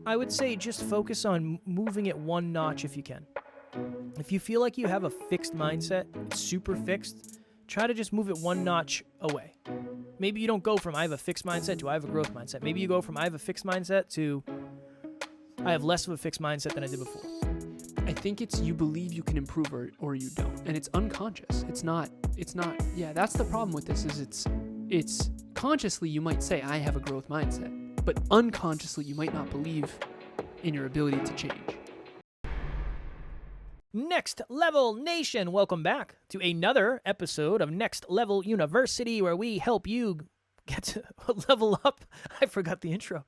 I would say just focus on moving it one notch if you can. If you feel like you have a fixed mindset, it's super fixed, try to just move it one notch away. Maybe you don't go from I have a fixed mindset to I have a growth mindset. Maybe you go from I have a fixed mindset to I have less of a fixed mindset than I did before. I think it's you believe you can improve or you don't. And it's unconscious. It's not, yeah, that's the problem with this is it's consciously you might say I have a growth mindset, but unconsciously you might not believe in your ability to change. Next Level Nation, welcome back to another episode of Next Level University, where we help you get to level up. I forgot the intro.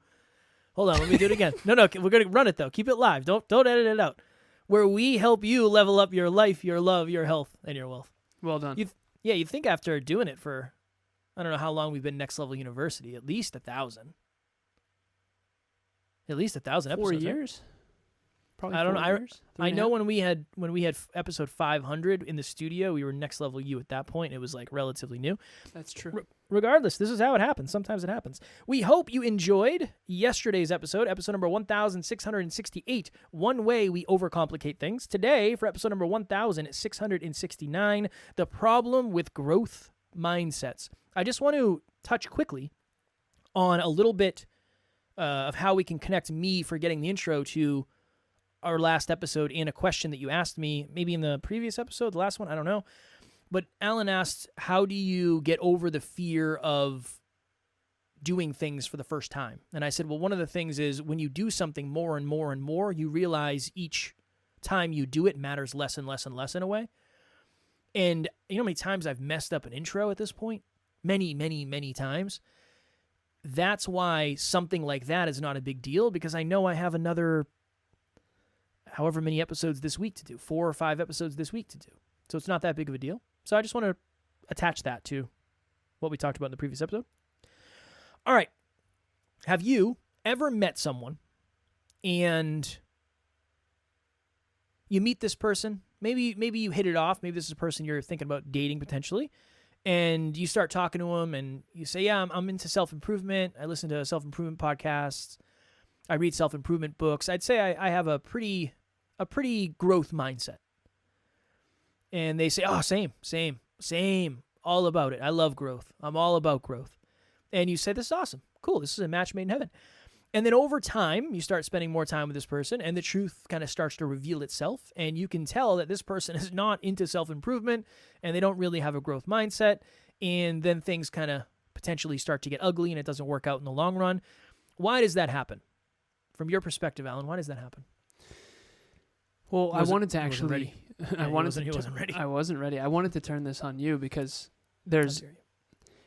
Hold on, let me do it again. No, we're going to run it, though. Keep it live. Don't edit it out. Where we help you level up your life, your love, your health, and your wealth. Well done. You'd think after doing it for, I don't know how long we've been Next Level University, at least 1,000. At least 1,000 episodes. 4 years? Right? Probably I don't know. 4 years. I know when we had episode 500 in the studio, we were Next Level U at that point. It was like relatively new. That's true. Regardless, this is how it happens. Sometimes it happens. We hope you enjoyed yesterday's episode number 1,668, One Way We Overcomplicate Things. Today, for episode number 1,669, The Problem with Growth Mindsets. I just want to touch quickly on a little bit of how we can connect me forgetting the intro to our last episode and a question that you asked me, maybe in the previous episode, the last one, I don't know. But Alan asked, how do you get over the fear of doing things for the first time? And I said, well, one of the things is when you do something more and more and more, you realize each time you do it matters less and less and less in a way. And you know how many times I've messed up an intro at this point? Many, many, many times. That's why something like that is not a big deal, because I know I have another however many episodes this week to do, 4 or 5 episodes this week to do. So it's not that big of a deal. So I just want to attach that to what we talked about in the previous episode. All right. Have you ever met someone and you meet this person? Maybe you hit it off. Maybe this is a person you're thinking about dating potentially. And you start talking to them and you say, yeah, I'm into self-improvement. I listen to self-improvement podcasts. I read self-improvement books. I'd say I have a pretty growth mindset. And they say, oh, same, all about it. I love growth. I'm all about growth. And you say, this is awesome. Cool, this is a match made in heaven. And then over time, you start spending more time with this person, and the truth kind of starts to reveal itself, and you can tell that this person is not into self-improvement, and they don't really have a growth mindset, and then things kind of potentially start to get ugly, and it doesn't work out in the long run. Why does that happen? From your perspective, Alan, why does that happen? Well, I wanted to actually... Ready. I wasn't ready. I wasn't ready. I wanted to turn this on you because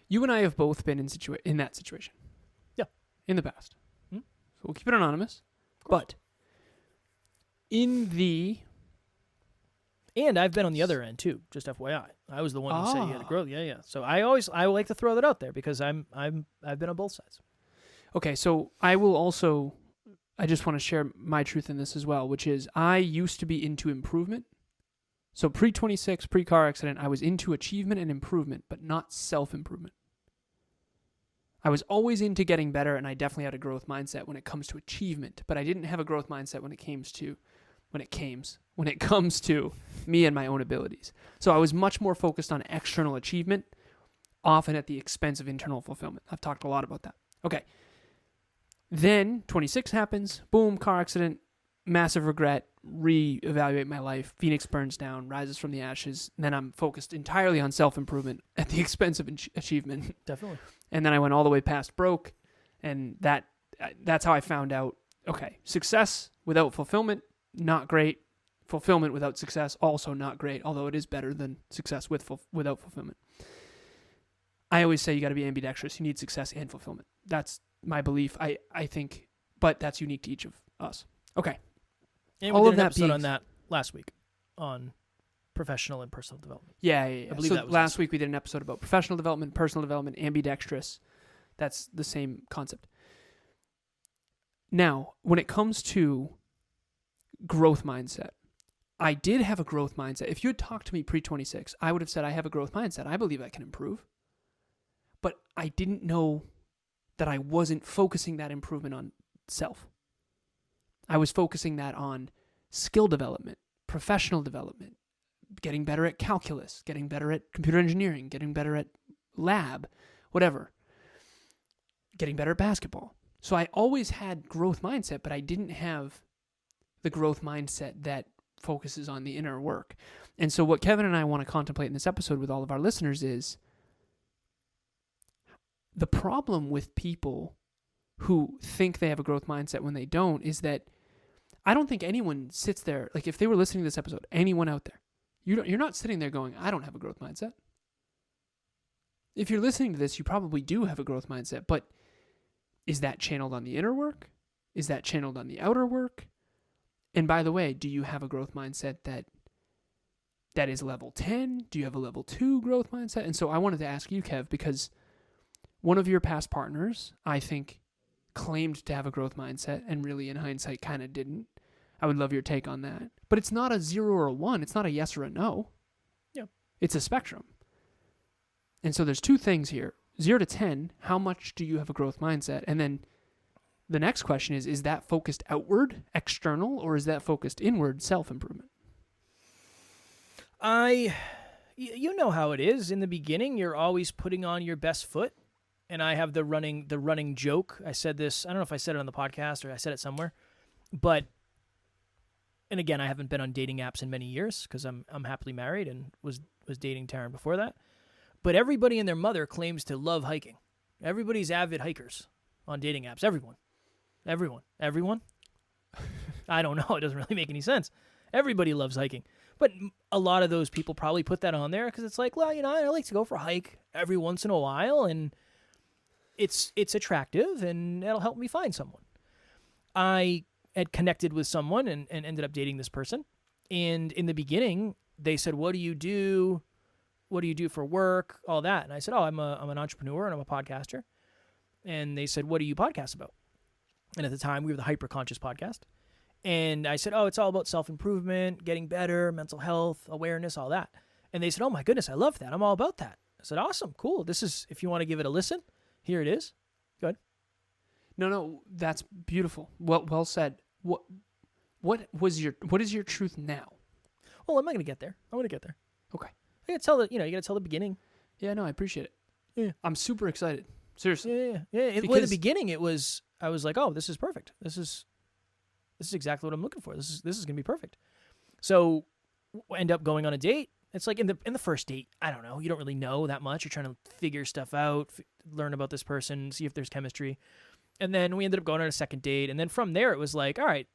you and I have both been in that situation. Yeah. In the past. So we'll keep it anonymous. But and I've been on the other end too, just FYI. I was the one who said you had to grow. Yeah. So I like to throw that out there because I've been on both sides. Okay, so I just want to share my truth in this as well, which is I used to be into improvement. So pre-26, pre-car accident, I was into achievement and improvement, but not self-improvement. I was always into getting better, and I definitely had a growth mindset when it comes to achievement, but I didn't have a growth mindset when it comes to me and my own abilities. So I was much more focused on external achievement, often at the expense of internal fulfillment. I've talked a lot about that. Okay. Then 26 happens, boom, car accident, massive regret, reevaluate my life, Phoenix burns down, rises from the ashes, and then I'm focused entirely on self-improvement at the expense of achievement. Definitely. And then I went all the way past broke, and that's how I found out, okay, success without fulfillment, not great. Fulfillment without success, also not great, although it is better than success without fulfillment. I always say you got to be ambidextrous. You need success and fulfillment. That's my belief, I think, but that's unique to each of us. Okay. And we did an episode on that last week on professional and personal development. Yeah. I believe so that was last week we did an episode about professional development, personal development, ambidextrous. That's the same concept. Now, when it comes to growth mindset, I did have a growth mindset. If you had talked to me pre-26, I would have said I have a growth mindset. I believe I can improve. But I didn't know that I wasn't focusing that improvement on self. I was focusing that on skill development, professional development, getting better at calculus, getting better at computer engineering, getting better at lab, whatever, getting better at basketball. So I always had growth mindset, but I didn't have the growth mindset that focuses on the inner work. And so what Kevin and I want to contemplate in this episode with all of our listeners is the problem with people who think they have a growth mindset when they don't is that I don't think anyone sits there, like if they were listening to this episode, anyone out there, you're not sitting there going, I don't have a growth mindset. If you're listening to this, you probably do have a growth mindset, but is that channeled on the inner work? Is that channeled on the outer work? And by the way, do you have a growth mindset that is level 10? Do you have a level 2 growth mindset? And so I wanted to ask you, Kev, because one of your past partners, I think, claimed to have a growth mindset and really in hindsight kind of didn't. I would love your take on that. But it's not a 0 or a 1. It's not a yes or a no. Yeah. It's a spectrum. And so there's two things here. 0 to 10, how much do you have a growth mindset? And then the next question is that focused outward, external, or is that focused inward, self-improvement? You know how it is. In the beginning, you're always putting on your best foot. And I have the running joke. I said this, I don't know if I said it on the podcast or I said it somewhere, but, and again, I haven't been on dating apps in many years because I'm happily married and was dating Taryn before that. But everybody and their mother claims to love hiking. Everybody's avid hikers on dating apps. Everyone. I don't know. It doesn't really make any sense. Everybody loves hiking. But a lot of those people probably put that on there because it's like, well, I like to go for a hike every once in a while, and it's attractive, and it'll help me find someone. I had connected with someone and ended up dating this person. And in the beginning, they said, what do you do? What do you do for work? All that. And I said, I'm an entrepreneur and I'm a podcaster. And they said, what do you podcast about? And at the time, we were the Hyper Conscious Podcast. And I said, it's all about self-improvement, getting better, mental health, awareness, all that. And they said, oh my goodness, I love that. I'm all about that. I said, awesome, cool. This is, if you want to give it a listen, here it is. Good. No, that's beautiful. Well said. What is your truth now? Well, I'm not going to get there. I want to get there. Okay. I got to tell you got to tell the beginning. Yeah, no, I appreciate it. Yeah. I'm super excited. Seriously. Yeah. Well, in the beginning, I was like, oh, this is perfect. This is exactly what I'm looking for. This is going to be perfect. So end up going on a date. It's like in the first date, I don't know. You don't really know that much. You're trying to figure stuff out, learn about this person, see if there's chemistry. And then we ended up going on a second date. And then from there, it was like, all right,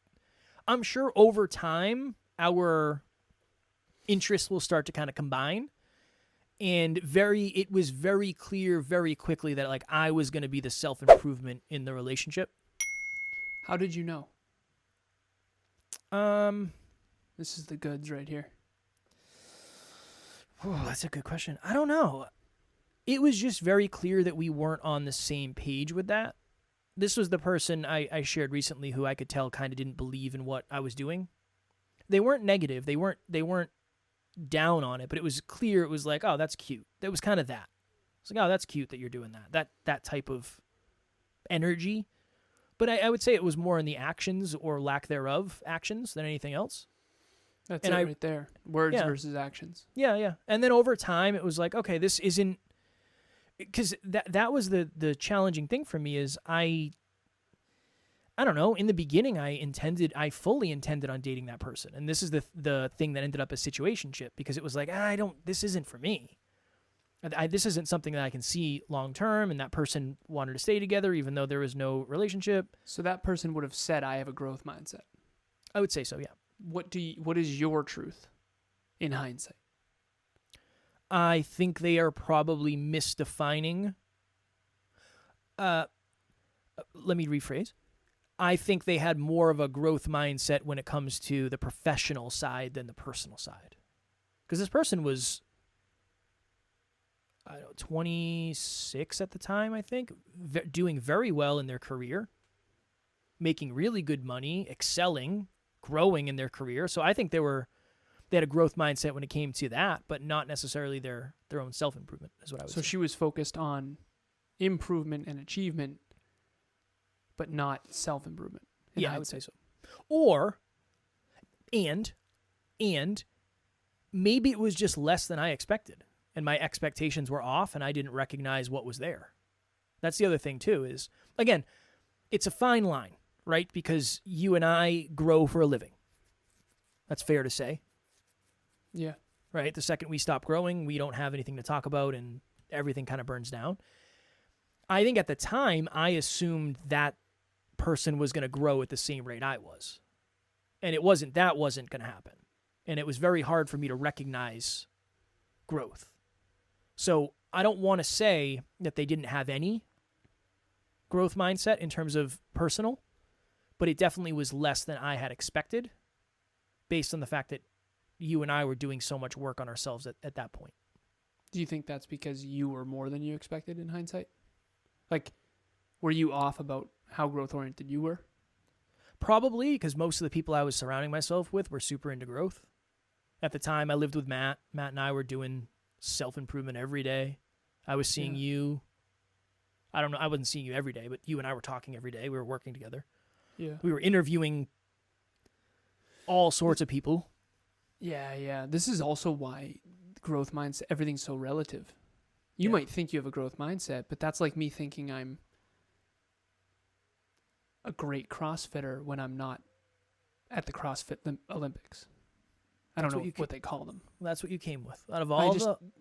I'm sure over time, our interests will start to kind of combine. And it was very clear very quickly that like I was going to be the self-improvement in the relationship. How did you know? This is the goods right here. Oh, that's a good question. I don't know. It was just very clear that we weren't on the same page with that. This was the person I shared recently who I could tell kind of didn't believe in what I was doing. They weren't negative. They weren't down on it, but it was clear. It was like, oh, that's cute. That was kind of that. It's like, oh, that's cute that you're doing that. That type of energy. But I would say it was more in the actions or lack thereof actions than anything else. That's it right there. Words versus actions. Yeah. And then over time, it was like, okay, this isn't... Because that was the challenging thing for me is I don't know. In the beginning, I fully intended on dating that person. And this is the thing that ended up as situationship because it was like, this isn't for me. This isn't something that I can see long term, and that person wanted to stay together even though there was no relationship. So that person would have said, I have a growth mindset. I would say so, yeah. What is your truth in hindsight? I think they are probably misdefining. Let me rephrase. I think they had more of a growth mindset when it comes to the professional side than the personal side. Because this person was, 26 at the time, I think, doing very well in their career, making really good money, excelling, growing in their career. So I think they had a growth mindset when it came to that, but not necessarily their own self-improvement is what I would say. So she was focused on improvement and achievement, but not self-improvement. Yeah, I would say so. Or, and maybe it was just less than I expected, and my expectations were off, and I didn't recognize what was there. That's the other thing, too, is, again, it's a fine line, right? Because you and I grow for a living. That's fair to say. Yeah. Right? The second we stop growing, we don't have anything to talk about, and everything kind of burns down. I think at the time, I assumed that person was going to grow at the same rate I was. And that wasn't going to happen. And it was very hard for me to recognize growth. So I don't want to say that they didn't have any growth mindset in terms of personal, but it definitely was less than I had expected based on the fact that you and I were doing so much work on ourselves at that point. Do you think that's because you were more than you expected in hindsight? Like, were you off about how growth-oriented you were? Probably, because most of the people I was surrounding myself with were super into growth. At the time, I lived with Matt. Matt and I were doing self-improvement every day. I was seeing you. I don't know. I wasn't seeing you every day, but you and I were talking every day. We were working together. Yeah. We were interviewing all sorts of people. Yeah. This is also why growth mindset, everything's so relative. You might think you have a growth mindset, but that's like me thinking I'm a great CrossFitter when I'm not at the CrossFit Olympics. I don't know what they call them. That's what you came with out of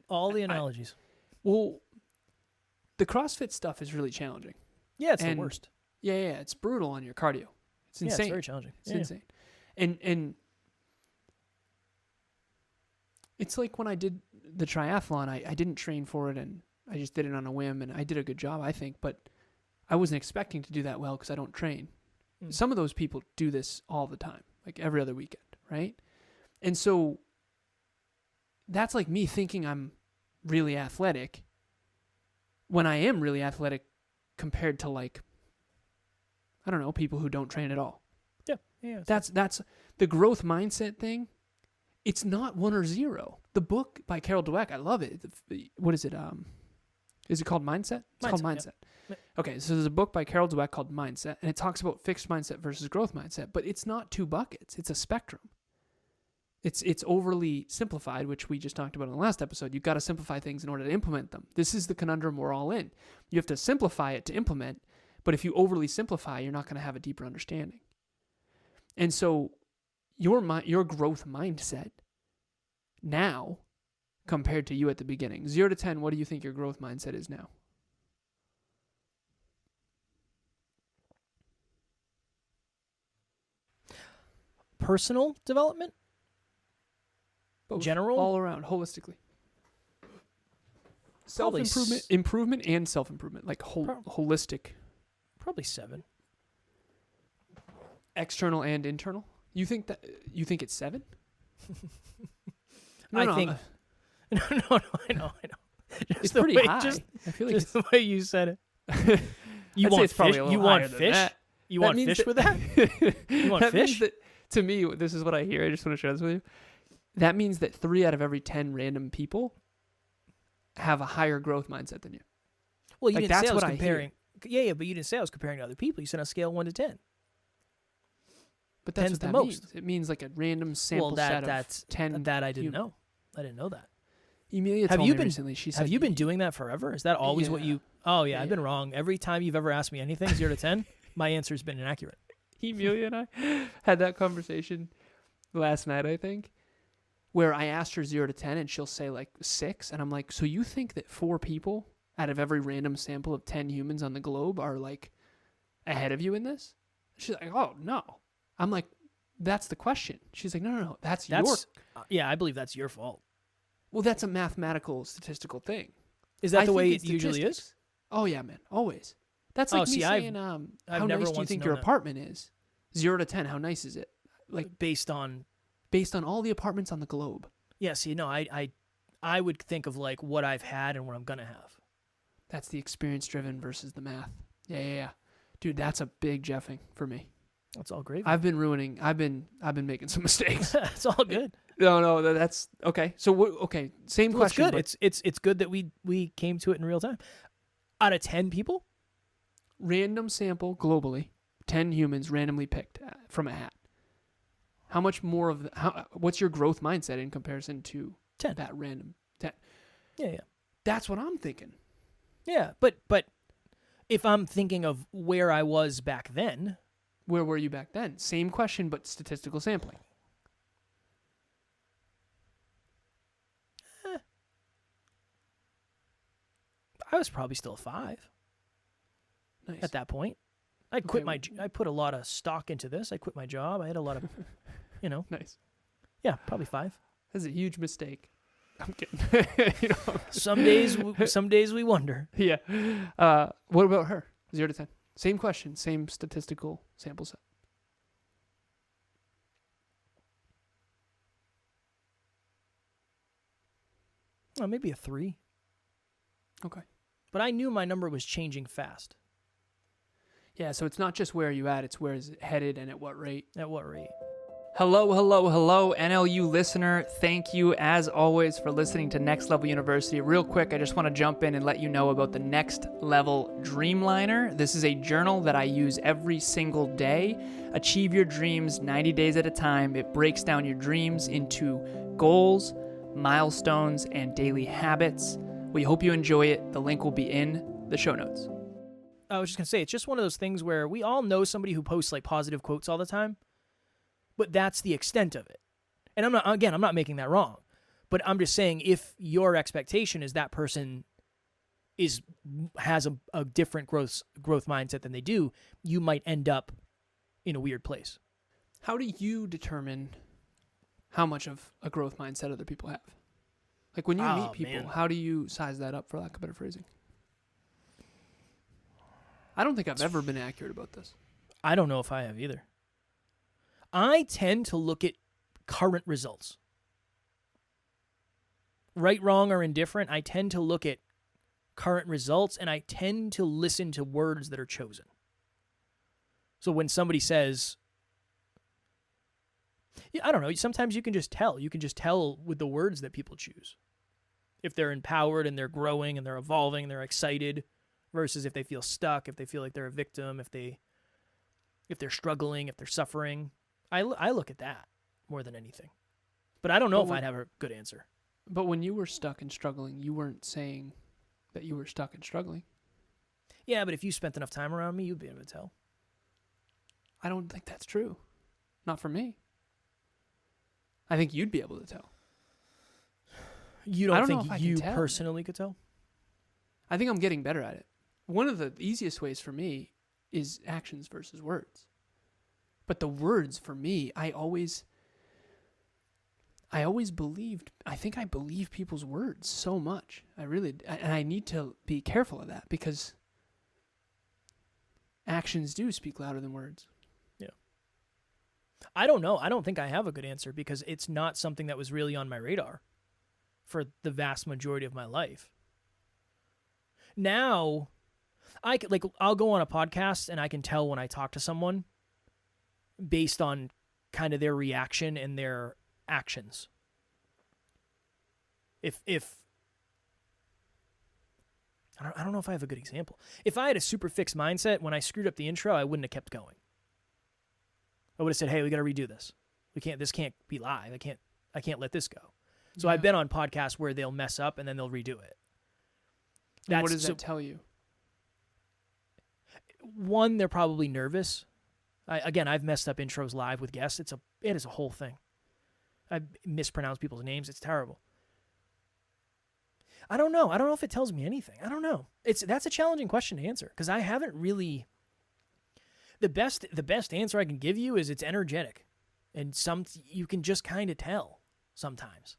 all the analogies. Well, the CrossFit stuff is really challenging. Yeah, it's the worst. Yeah, it's brutal on your cardio. It's insane. It's very challenging. It's insane. And it's like when I did the triathlon, I didn't train for it, and I just did it on a whim, and I did a good job, I think, but I wasn't expecting to do that well because I don't train. Some of those people do this all the time, like every other weekend, right? And so that's like me thinking I'm really athletic when I am really athletic compared to, like, I don't know, people who don't train at all. Yeah. That's the growth mindset thing. It's not 1 or 0. The book by Carol Dweck, I love it. What is it? Is it called Mindset? It's called Mindset. Yeah. Okay, so there's a book by Carol Dweck called Mindset, and it talks about fixed mindset versus growth mindset, but it's not 2 buckets. It's a spectrum. It's overly simplified, which we just talked about in the last episode. You've got to simplify things in order to implement them. This is the conundrum we're all in. You have to simplify it to implement, but if you overly simplify, you're not going to have a deeper understanding. And so your growth mindset now compared to you at the beginning, 0 to 10, what do you think your growth mindset is now? Personal development? Both. General? All around, holistically. Self-improvement, improvement and self-improvement, like holistic. Probably 7. External and internal? You think it's 7? No, I know. It's pretty high. I feel like just the way you said it. You want fish? You want fish? You want fish with that? You want fish? To me, this is what I hear. I just want to share this with you. That means that 3 out of every 10 random people have a higher growth mindset than you. Well, you didn't say I was comparing. Yeah, but you didn't say I was comparing to other people. You said on a scale of 1 to 10. But that's what that means. It means like a random sample set of 10. That I didn't know. I didn't know that. Emilia told me recently. She said, have you been doing that forever? Is that always what you... Oh, yeah, I've been wrong. Every time you've ever asked me anything, 0 to 10, my answer has been inaccurate. Emilia and I had that conversation last night, I think, where I asked her 0 to 10, and she'll say like 6. And I'm like, so you think that 4 people out of every random sample of 10 humans on the globe are like ahead of you in this? She's like, oh, no. I'm like, that's the question. She's like, no. That's your... Yeah, I believe that's your fault. Well, that's a mathematical, statistical thing. Is that the way it usually is? Oh, yeah, man. Always. That's like me saying, how nice do you think your apartment is? 0 to 10, how nice is it? Like based on all the apartments on the globe. Yeah, see, no, I would think of like what I've had and what I'm going to have. That's the experience-driven versus the math. Yeah. Dude, that's a big Jeffing for me. That's all great. I've been making some mistakes. That's all good. No, that's okay. So okay, same question. It's good. It's good that we came to it in real time. Out of 10 people, random sample globally, 10 humans randomly picked from a hat. How much more of what's your growth mindset in comparison to 10. that random 10? Yeah. That's what I'm thinking. Yeah, but if I'm thinking of where I was back then, Where were you back then? Same question, but statistical sampling. I was probably still a 5 Nice. at that point. I put a lot of stock into this. I quit my job. I had a lot of, Nice. yeah, probably 5. That's a huge mistake. I'm kidding. Some days we wonder. Yeah. What about her? 0 to 10. Same question, same statistical sample set. Oh, maybe a 3. Okay. But I knew my number was changing fast. Yeah, so it's not just where are you at, it's where is it headed and at what rate. At what rate? Hello, NLU listener. Thank you, as always, for listening to Next Level University. Real quick, I just want to jump in and let you know about the Next Level Dreamliner. This is a journal that I use every single day. Achieve your dreams 90 days at a time. It breaks down your dreams into goals, milestones, and daily habits. We hope you enjoy it. The link will be in the show notes. I was just going to say, it's just one of those things where we all know somebody who posts like positive quotes all the time, but that's the extent of it. And I'm not making that wrong, but I'm just saying if your expectation is that person has a different growth mindset than they do, you might end up in a weird place. How do you determine how much of a growth mindset other people have? Like when you meet people, man. How do you size that up, for lack of better phrasing? I don't think I've ever been accurate about this. I don't know if I have either. I tend to look at current results. Right, wrong, or indifferent, I tend to look at current results, and I tend to listen to words that are chosen. So when somebody says, I don't know, sometimes you can just tell. You can just tell with the words that people choose. If they're empowered and they're growing and they're evolving and they're excited versus if they feel stuck, if they feel like they're a victim, if they're struggling, if they're suffering. I look at that more than anything. But I don't know if I'd have a good answer. But when you were stuck and struggling, you weren't saying that you were stuck and struggling. Yeah, but if you spent enough time around me, you'd be able to tell. I don't think that's true. Not for me. I think you'd be able to tell. You don't know think if I you can tell. personally could tell? I think I'm getting better at it. One of the easiest ways for me is actions versus words. But the words for me, I always believed, I think I believe people's words so much. And I need to be careful of that because actions do speak louder than words. Yeah. I don't know. I don't think I have a good answer because it's not something that was really on my radar for the vast majority of my life. Now, I'll go on a podcast and I can tell when I talk to someone based on kind of their reaction and their actions. If I don't know if I have a good example. If I had a super fixed mindset, when I screwed up the intro, I wouldn't have kept going. I would have said, "Hey, we got to redo this. This can't be live. I can't let this go." So I've been on podcasts where they'll mess up and then they'll redo it. And what does that tell you? One, they're probably nervous. I've messed up intros live with guests. It is a whole thing. I mispronounce people's names. It's terrible. I don't know. I don't know if it tells me anything. I don't know. That's a challenging question to answer because I haven't really. The best answer I can give you is it's energetic, and you can just kind of tell sometimes.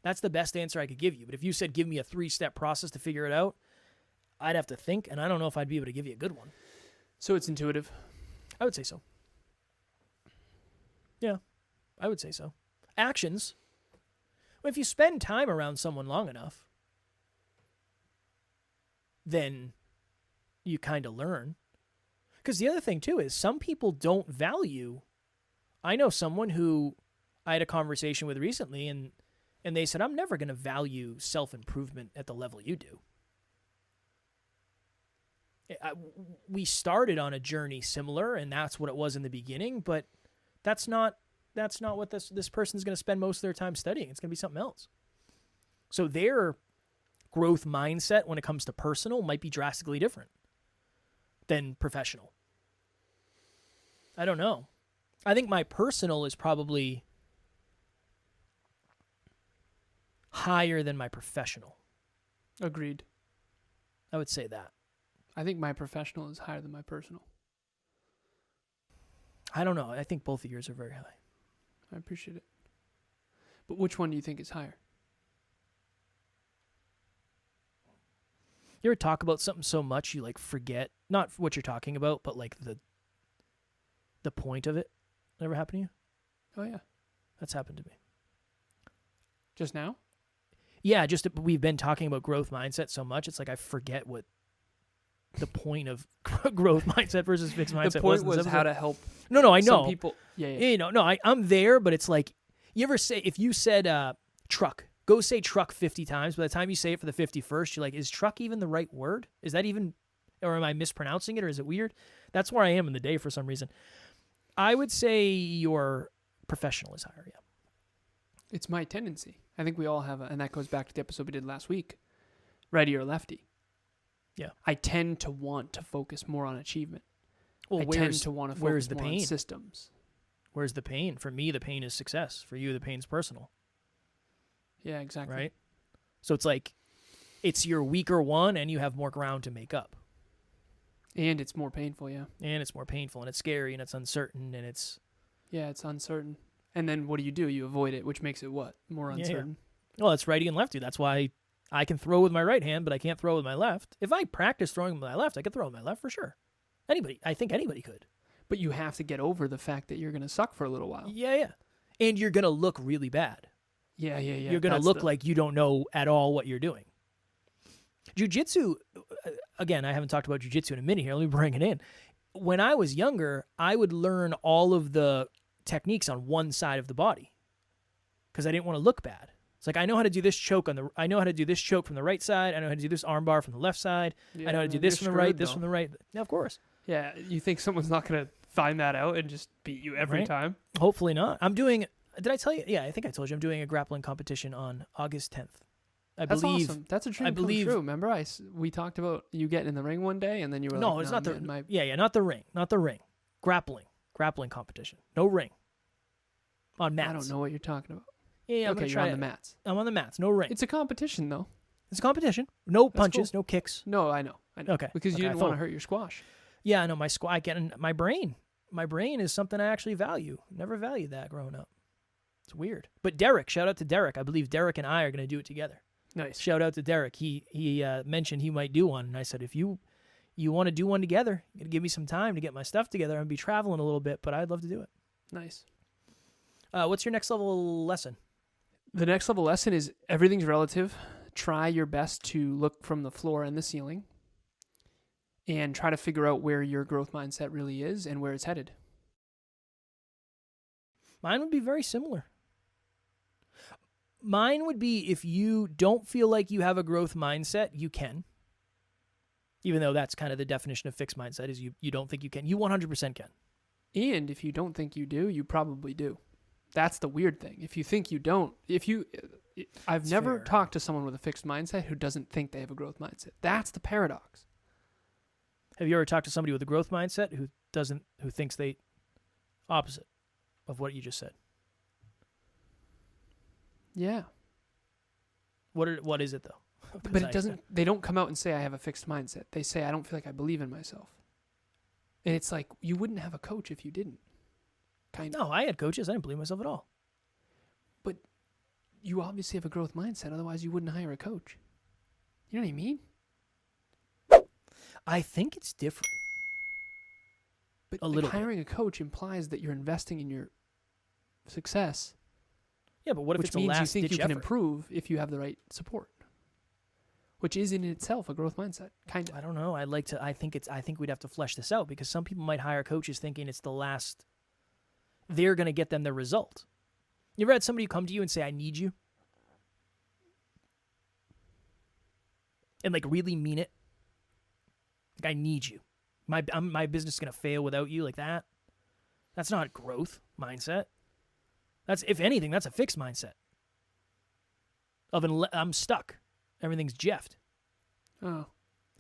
That's the best answer I could give you. But if you said give me a 3-step process to figure it out, I'd have to think, and I don't know if I'd be able to give you a good one. So it's intuitive. I would say so. Yeah, I would say so. Actions. Well, if you spend time around someone long enough, then you kind of learn. Because the other thing, too, is some people don't value. I know someone who I had a conversation with recently, and they said, I'm never going to value self-improvement at the level you do. We started on a journey similar, and that's what it was in the beginning, but that's not that's not what this person's going to spend most of their time studying. It's going to be something else. So their growth mindset when it comes to personal might be drastically different than professional. I don't know. I think my personal is probably higher than my professional. Agreed. I would say that. I think my professional is higher than my personal. I don't know. I think both of yours are very high. I appreciate it. But which one do you think is higher? You ever talk about something so much you like forget, not what you're talking about, but like the point of it? Ever happen to you? Oh, yeah. That's happened to me. Just now? Yeah, just we've been talking about growth mindset so much, it's like I forget what the point of growth mindset versus fixed mindset The point was was how to help No, I know. some people. Yeah. You know, no, I'm there, but it's like, you ever say, if you said truck, go say truck 50 times. By the time you say it for the 51st, you're like, is truck even the right word? Is that even, or am I mispronouncing it, or is it weird? That's where I am in the day for some reason. I would say your professional is higher, yeah. It's my tendency. I think we all have, and that goes back to the episode we did last week, righty or lefty. Yeah. I tend to want to focus more on achievement. Well, I tend to want to focus more on systems. Where's the pain? For me, the pain is success. For you, the pain's personal. Yeah, exactly. Right? So it's like, it's your weaker one, and you have more ground to make up. And it's more painful, yeah. And it's more painful, and it's scary, and it's uncertain, and it's... Yeah, it's uncertain. And then what do? You avoid it, which makes it what? More uncertain. Yeah. Well, it's righty and lefty. That's why I can throw with my right hand, but I can't throw with my left. If I practice throwing with my left, I could throw with my left for sure. I think anybody could. But you have to get over the fact that you're going to suck for a little while. Yeah. And you're going to look really bad. Yeah. You're going to look like you don't know at all what you're doing. Jiu-jitsu, again, I haven't talked about jiu-jitsu in a minute here. Let me bring it in. When I was younger, I would learn all of the techniques on one side of the body because I didn't want to look bad. It's like, I know how to do this choke I know how to do this choke from the right side. I know how to do this arm bar from the left side. Yeah, I know how to do this from the right, this from the right. Yeah, of course. Yeah, you think someone's not going to find that out and just beat you every time? Hopefully not. Did I tell you? Yeah, I think I told you I'm doing a grappling competition on August 10th. That's awesome. That's a dream come true. Remember, we talked about you getting in the ring one day, and then you were no, it's not the not the ring. Grappling competition. No ring. On mats. I don't know what you're talking about. Yeah, okay, you're on the mats. I'm on the mats. No ring. It's a competition, though. It's a competition. No punches, no kicks. No, I know. Okay. Because you didn't want to hurt your squash. Yeah, I know. My brain. My brain is something I actually value. Never valued that growing up. It's weird. But Derek, shout out to Derek. I believe Derek and I are going to do it together. Nice. Shout out to Derek. He mentioned he might do one, and I said, if you want to do one together, you got to give me some time to get my stuff together. I'm going to be traveling a little bit, but I'd love to do it. Nice. What's your next level lesson? The next level lesson is everything's relative. Try your best to look from the floor and the ceiling and try to figure out where your growth mindset really is and where it's headed. Mine would be very similar. Mine would be, if you don't feel like you have a growth mindset, you can. Even though that's kind of the definition of fixed mindset, is you don't think you can. You 100% can. And if you don't think you do, you probably do. That's the weird thing. If you think you don't, I've never talked to someone with a fixed mindset who doesn't think they have a growth mindset. That's the paradox. Have you ever talked to somebody with a growth mindset who thinks they opposite of what you just said? Yeah. What is it though? But it doesn't. They don't come out and say I have a fixed mindset. They say I don't feel like I believe in myself. And it's like, you wouldn't have a coach if you didn't. No, I had coaches. I didn't believe myself at all. But you obviously have a growth mindset. Otherwise, you wouldn't hire a coach. You know what I mean? I think it's different. But hiring a coach implies that you're investing in your success. Yeah, but what if which it's a means last you think you ditch can effort? improve if you have the right support, which is in itself a growth mindset, kind of. I don't know. I think we'd have to flesh this out, because some people might hire coaches thinking it's the last. They're going to get them the result. You ever had somebody come to you and say, "I need you," and like really mean it? Like, I need you. My business is going to fail without you, like that. That's not growth mindset. That's, if anything, that's a fixed mindset. I'm stuck. Everything's Jeffed. Oh.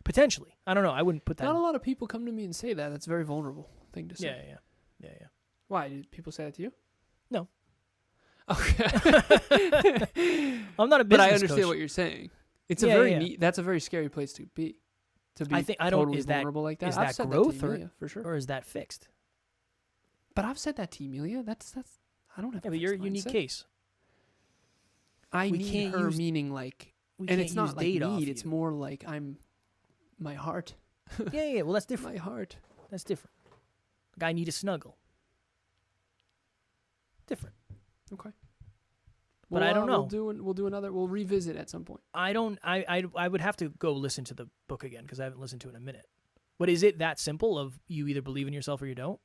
Potentially. I don't know. I wouldn't put that. Not a lot of people come to me and say that. That's a very vulnerable thing to say. Yeah. Why? Did people say that to you? No. Okay. I'm not a business But I understand coach. what you're saying. It's a very neat, that's a very scary place to be. I don't. Totally Is that vulnerable like that. is I've that said growth that to Emilia, for sure. or is that fixed? But I've said that to Emilia. That's I don't have. Yeah, a but you're a fixed unique mindset. case. I We need can't her use- meaning like, We and can't it's not use like data off need. It's you. more like I'm my heart. Yeah. Well, that's different. My heart. That's different. Like, I need a snuggle. Different. Okay. But I don't know. We'll do another. We'll revisit at some point. I don't. I would have to go listen to the book again because I haven't listened to it in a minute. But is it that simple? Of you either believe in yourself or you don't.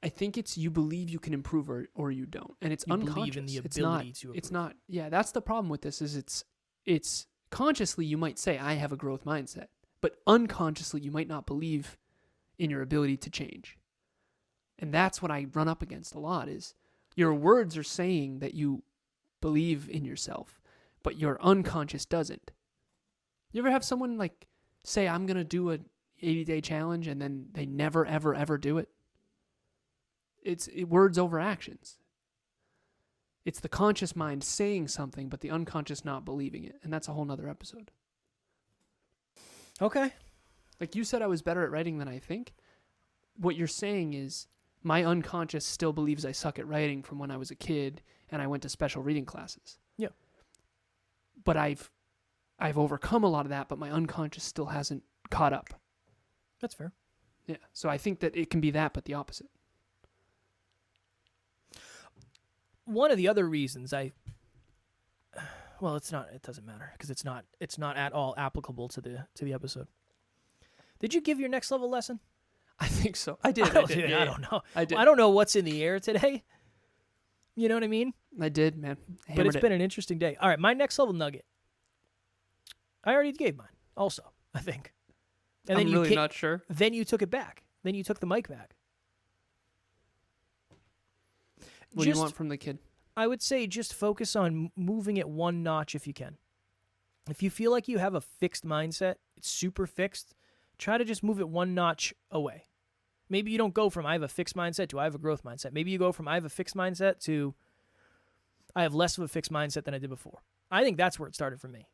I think it's you believe you can improve or you don't, and it's You unconscious. believe in the It's ability not, to improve. It's not. Yeah, that's the problem with this. Is it's consciously you might say I have a growth mindset, but unconsciously you might not believe in your ability to change, and that's what I run up against a lot. Is your words are saying that you believe in yourself, but your unconscious doesn't. You ever have someone like say I'm gonna do a 80-day challenge and then they never ever ever do it? It's words over actions. It's the conscious mind saying something, but the unconscious not believing it. And that's a whole nother episode. Okay. Like you said, I was better at writing than I think. What you're saying is my unconscious still believes I suck at writing from when I was a kid and I went to special reading classes. Yeah. But I've overcome a lot of that, but my unconscious still hasn't caught up. That's fair. Yeah. So I think that it can be that, but the opposite. One of the other reasons well, it's not. It doesn't matter because it's not at all applicable to the episode. Did you give your next level lesson? I think so. I did. I don't know. I did. I don't know what's in the air today. You know what I mean? I did, man. But it's been an interesting day. All right, my next level nugget. I already gave mine. Also, I think. And I'm then really not sure. Then you took it back. Then you took the mic back. What do you want from the kid? I would say just focus on moving it one notch if you can. If you feel like you have a fixed mindset, it's super fixed, try to just move it one notch away. Maybe you don't go from I have a fixed mindset to I have a growth mindset. Maybe you go from I have a fixed mindset to I have less of a fixed mindset than I did before. I think that's where it started for me.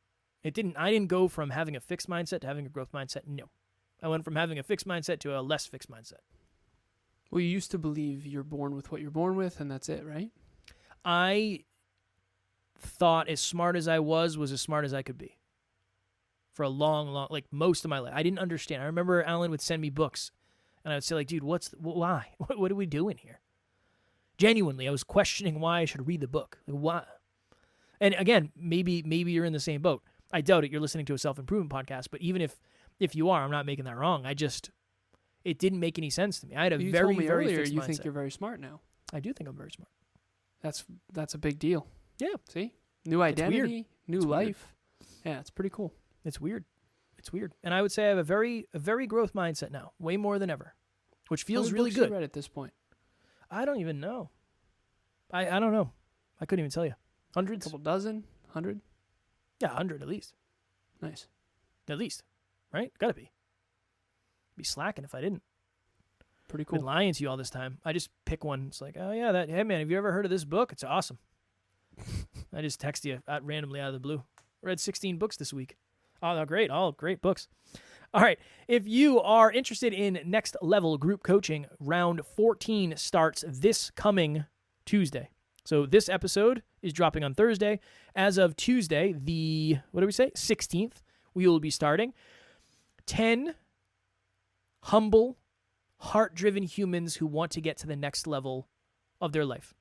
I didn't go from having a fixed mindset to having a growth mindset. No. I went from having a fixed mindset to a less fixed mindset. Well, you used to believe you're born with what you're born with, and that's it, right? I thought as smart as I was as smart as I could be. For a long, like most of my life. I didn't understand. I remember Alan would send me books, and I would say, like, dude, why? What are we doing here? Genuinely, I was questioning why I should read the book. Like, why? And again, maybe you're in the same boat. I doubt it. You're listening to a self-improvement podcast, but even if you are, I'm not making that wrong. It didn't make any sense to me. I had a you very, told me very earlier fixed you mindset. think you're very smart now. I do think I'm very smart. That's a big deal. Yeah. See? New identity, new It's weird. life. Yeah, it's pretty cool. It's weird. And I would say I have a very growth mindset now, way more than ever, which feels really How many books good. you read at this point? I don't even know. I don't know. I couldn't even tell you. A Hundreds? couple dozen? 100? Yeah, 100 at least. Nice. At least. Right? Gotta be. Be slacking if I didn't. Pretty Been cool. lying to you all this time. I just pick one. It's like, oh yeah, hey man, have you ever heard of this book? It's awesome. I just text you randomly out of the blue. Read 16 books this week. Oh, they're great. All great books. All right. If you are interested in Next Level group coaching, round 14 starts this coming Tuesday. So this episode is dropping on Thursday. As of Tuesday, the, 16th, we will be starting. 10 humble, heart-driven humans who want to get to the next level of their life.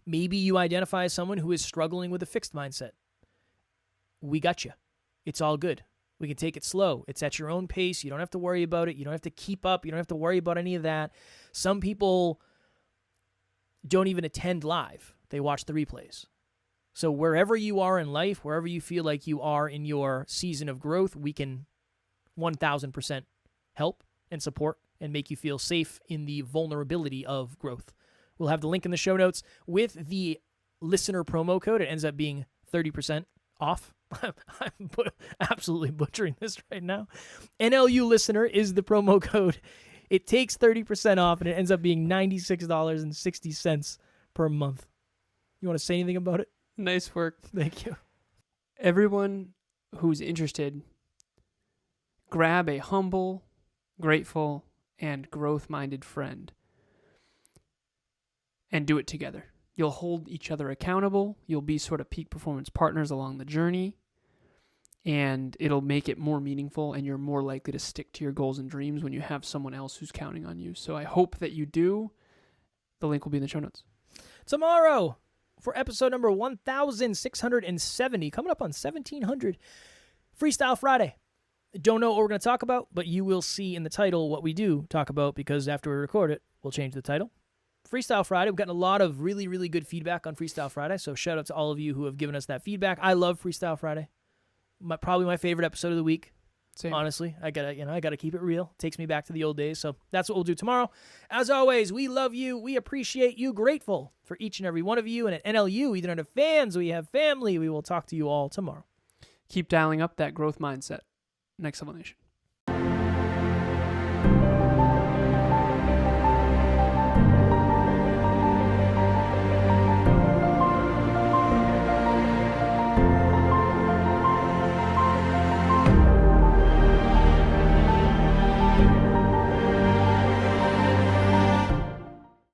Maybe you identify as someone who is struggling with a fixed mindset. We got you. It's all good. We can take it slow. It's at your own pace. You don't have to worry about it. You don't have to keep up. You don't have to worry about any of that. Some people don't even attend live. They watch the replays. So wherever you are in life, wherever you feel like you are in your season of growth, we can 1,000% help and support and make you feel safe in the vulnerability of growth. We'll have the link in the show notes with the listener promo code. It ends up being 30% off. I'm absolutely butchering this right now. NLU listener is the promo code. It takes 30% off, and it ends up being $96.60 per month. You want to say anything about it? Nice work. Thank you. Everyone who's interested, grab a humble, grateful, and growth-minded friend and do it together. You'll hold each other accountable. You'll be sort of peak performance partners along the journey, and it'll make it more meaningful, and you're more likely to stick to your goals and dreams when you have someone else who's counting on you. So I hope that you do. The link will be in the show notes. Tomorrow, for episode number 1670, coming up on 1700, Freestyle Friday. Don't know what we're going to talk about, but you will see in the title what we do talk about, because after we record it, we'll change the title. Freestyle Friday, we've gotten a lot of really, really good feedback on Freestyle Friday, so shout out to all of you who have given us that feedback. I love Freestyle Friday. Probably my favorite episode of the week. Same. Honestly, I gotta keep it real. It takes me back to the old days, so that's what we'll do tomorrow. As always, we love you, we appreciate you, grateful for each and every one of you, and at NLU, we don't have fans, we have family. We will talk to you all tomorrow. Keep dialing up that growth mindset. Next Level Nation.